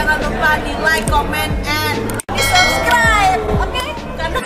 jangan lupa di like, comment, and di subscribe, oke? Karena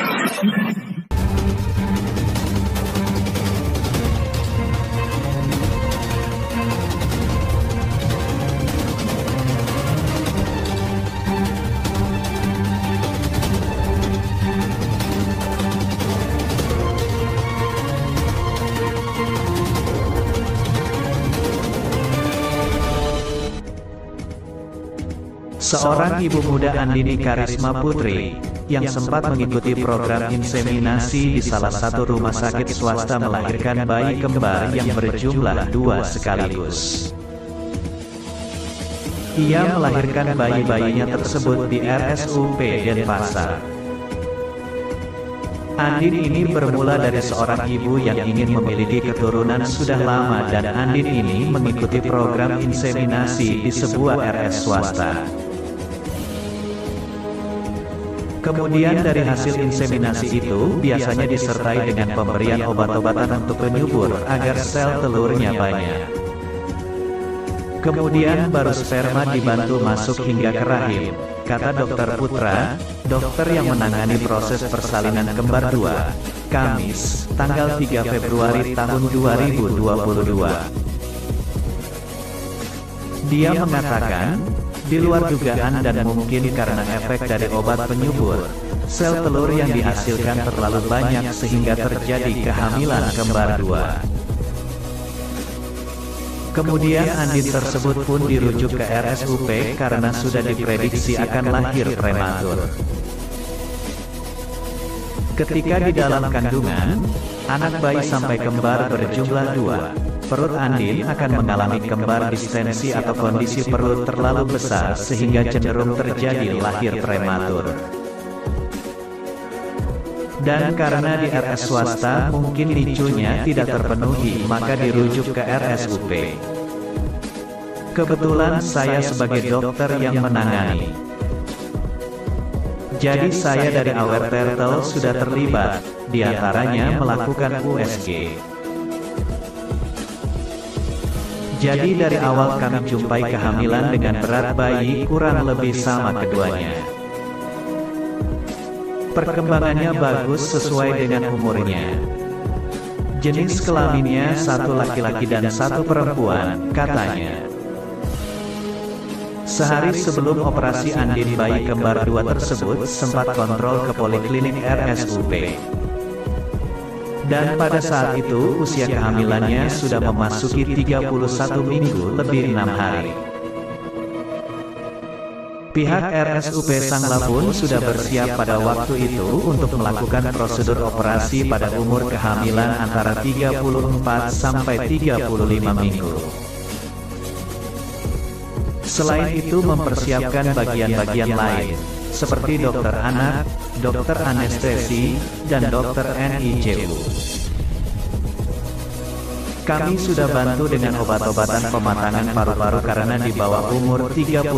seorang ibu muda Andini Karisma Putri, yang sempat mengikuti program inseminasi di salah satu rumah sakit swasta melahirkan bayi kembar yang berjumlah 2 sekaligus. Ia melahirkan bayi-bayinya tersebut di RSUP Denpasar. Andin ini bermula dari seorang ibu yang ingin memiliki keturunan sudah lama dan Andin ini mengikuti program inseminasi di sebuah RS swasta. Kemudian dari hasil inseminasi itu biasanya disertai dengan pemberian obat-obatan untuk penyubur agar sel telurnya banyak. Kemudian baru sperma dibantu masuk hingga ke rahim, kata Dr. Putra, dokter yang menangani proses persalinan kembar 2, Kamis, tanggal 3 Februari tahun 2022. Dia mengatakan, di luar dugaan dan mungkin karena efek dari obat penyubur, sel telur yang dihasilkan terlalu banyak sehingga terjadi kehamilan kembar 2. Kemudian Andin tersebut pun dirujuk ke RSUP karena sudah diprediksi akan lahir prematur. Ketika di dalam kandungan, anak bayi sampai kembar berjumlah 2. Perut Andin akan mengalami kembar distensi atau kondisi perut terlalu besar sehingga cenderung terjadi lahir prematur. Dan karena di RS swasta mungkin nicunya tidak terpenuhi maka dirujuk ke RSUP. Kebetulan saya sebagai dokter yang menangani. Jadi saya dari Aware Turtle sudah terlibat, diantaranya melakukan USG. Jadi dari awal kami jumpai kehamilan dengan berat bayi kurang lebih sama keduanya. Perkembangannya bagus sesuai dengan umurnya. Jenis kelaminnya 1 laki-laki dan 1 perempuan, katanya. Sehari sebelum operasi Andin bayi kembar 2 tersebut sempat kontrol ke poliklinik RSUP. Dan pada saat itu usia kehamilannya sudah memasuki 31 minggu lebih 6 hari. Pihak RSUP Sangla pun sudah bersiap pada waktu itu untuk melakukan prosedur operasi pada umur kehamilan antara 34 sampai 35 minggu. Selain itu mempersiapkan bagian-bagian lain, seperti dokter anak, dokter anestesi, dan dokter NICU. Kami sudah bantu dengan obat-obatan pematangan paru-paru karena di bawah umur 34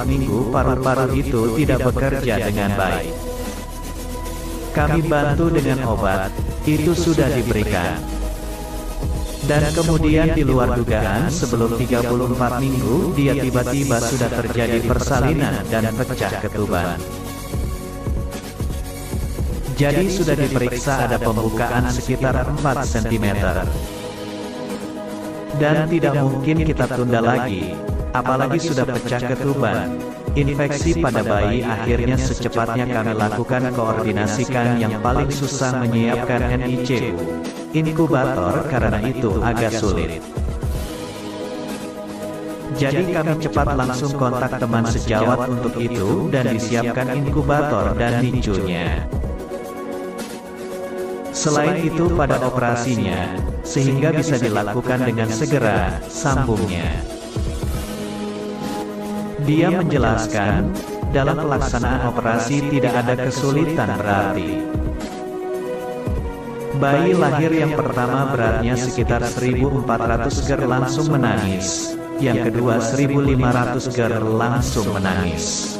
minggu paru-paru itu tidak bekerja dengan baik. Kami bantu dengan obat, itu sudah diberikan. Dan kemudian di luar dugaan sebelum 34 minggu dia tiba-tiba sudah terjadi persalinan dan pecah ketuban. Jadi sudah diperiksa ada pembukaan sekitar 4 cm. Dan tidak mungkin kita tunda lagi, apalagi sudah pecah ketuban. Infeksi pada bayi akhirnya secepatnya kami lakukan koordinasikan yang paling susah menyiapkan NICU, inkubator karena itu agak sulit. Jadi kami cepat langsung kontak teman sejawat untuk itu dan disiapkan inkubator dan NICU-nya. Selain itu pada operasinya, sehingga bisa dilakukan dengan segera, sambungnya. Dia menjelaskan, dalam pelaksanaan operasi tidak ada kesulitan berarti. Bayi lahir yang pertama beratnya sekitar 1.400 ger langsung menangis, yang kedua 1.500 ger langsung menangis.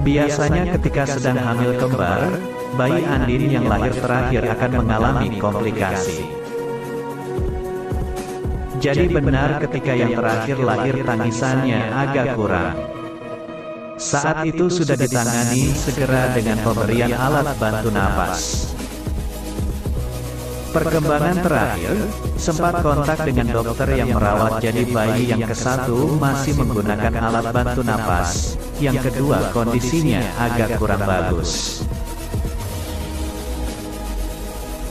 Biasanya ketika sedang hamil kembar, bayi Andin yang lahir terakhir akan mengalami komplikasi. Jadi benar ketika yang terakhir lahir tangisannya agak kurang. Saat itu sudah ditangani segera dengan pemberian alat bantu napas. Perkembangan terakhir, sempat kontak dengan dokter yang merawat, jadi bayi yang ke-1 masih menggunakan alat bantu napas, yang kedua kondisinya agak kurang bagus.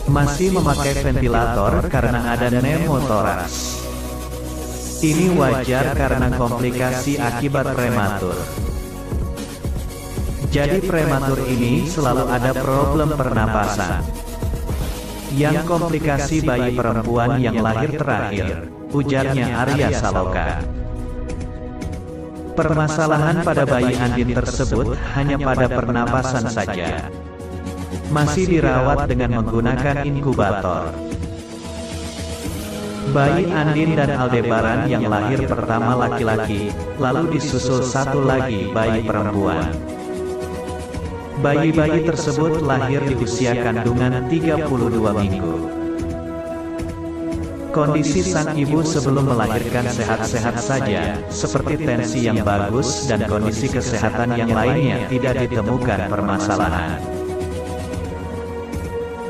Masih memakai ventilator karena ada pneumotoraks. Ini wajar karena komplikasi akibat prematur. Jadi prematur ini selalu ada problem pernapasan. Yang komplikasi bayi perempuan yang lahir terakhir, ujarnya Arya Saloka. Permasalahan pada bayi Andin tersebut hanya pada pernapasan saja. Masih dirawat dengan menggunakan inkubator. Bayi Andin dan Aldebaran yang lahir pertama laki-laki, lalu disusul satu lagi bayi perempuan. Bayi-bayi tersebut lahir di usia kandungan 32 minggu. Kondisi sang ibu sebelum melahirkan sehat-sehat saja, seperti tensi yang bagus dan kondisi kesehatan yang lainnya tidak ditemukan permasalahan.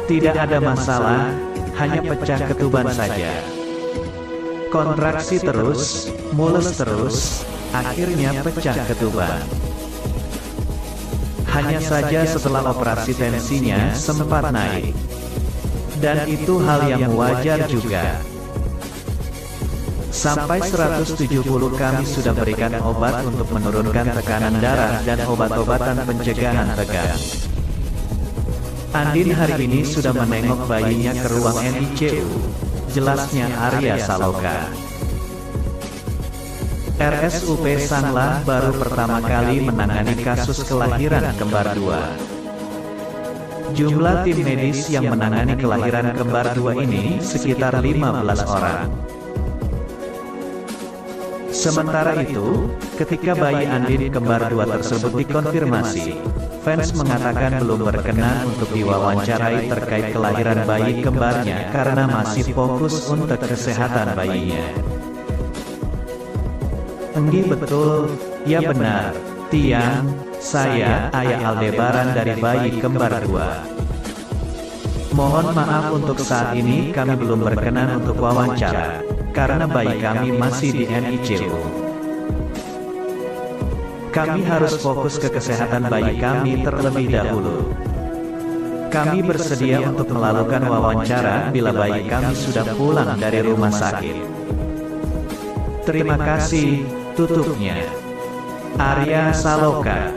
Tidak ada masalah, hanya pecah ketuban saja. Kontraksi terus, mules terus, akhirnya pecah ketuban. Hanya saja setelah operasi tensinya sempat naik. Dan itu hal yang wajar juga. Sampai 170 kami sudah berikan obat untuk menurunkan tekanan darah dan obat-obatan pencegahan tegang. Andin hari ini sudah menengok bayinya ke ruang NICU, jelasnya Arya Saloka. RSUP Sanglah baru pertama kali menangani kasus kelahiran kembar 2. Jumlah tim medis yang menangani kelahiran kembar 2 ini sekitar 15 orang. Sementara itu, ketika bayi Andin kembar 2 tersebut dikonfirmasi, fans mengatakan belum berkenan untuk diwawancarai terkait kelahiran bayi kembarnya karena masih fokus untuk kesehatan bayinya. Enggi betul, ya benar, Tiang, saya ayah Aldebaran dari bayi kembar 2. Mohon maaf untuk saat ini kami belum berkenan untuk wawancara, karena bayi kami masih di NICU. Kami harus fokus ke kesehatan bayi kami terlebih dahulu. Kami bersedia untuk melakukan wawancara bila bayi kami sudah pulang dari rumah sakit. Terima kasih. Tutupnya Arya Saloka.